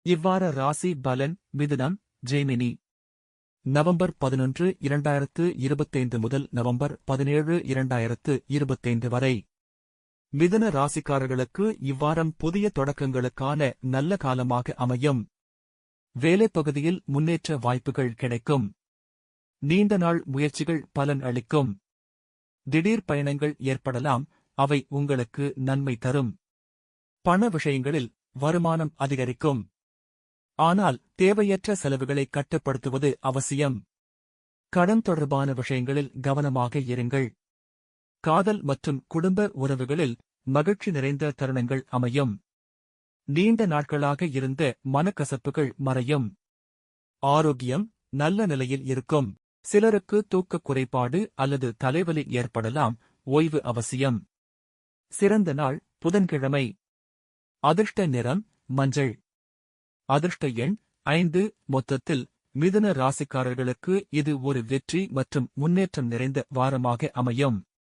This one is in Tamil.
இவ்வார ராசி பலன் மிதுனம் ஜெமினி நவம்பர் 11 2025 முதல் நவம்பர் 17 2025 வரை. மிதுன ராசிக்காரர்களுக்கு இவ்வாரம் புதிய தொடக்கங்களுக்கான நல்ல காலமாக அமையும். வேலைப்பகுதியில் முன்னேற்ற வாய்ப்புகள் கிடைக்கும். நீண்ட நாள் முயற்சிகள் பலன் அளிக்கும். திடீர் பயணங்கள் ஏற்படலாம், அவை உங்களுக்கு நன்மை தரும். பண விஷயங்களில் வருமானம் அதிகரிக்கும். ஆனால் தேவையற்ற செலவுகளை கட்டுப்படுத்துவது அவசியம். கடன் தொடர்பான விஷயங்களில் கவனமாக இருங்கள். காதல் மற்றும் குடும்ப உறவுகளில் மகிழ்ச்சி நிறைந்த தருணங்கள் அமையும். நீண்ட நாட்களாக இருந்த மனக்கசப்புகள் மறையும். ஆரோக்கியம் நல்ல நிலையில் இருக்கும். சிலருக்கு தூக்கக் குறைபாடு அல்லது தலைவலி ஏற்படலாம், ஓய்வு அவசியம். சிறந்த நாள் புதன்கிழமை. அதிர்ஷ்ட நிறம் மஞ்சள். அதிர்ஷ்ட எண் 5. மொத்தத்தில் மிதுன ராசிக்காரர்களுக்கு இது ஒரு வெற்றி மற்றும் முன்னேற்றம் நிறைந்த வாரமாக அமையும்.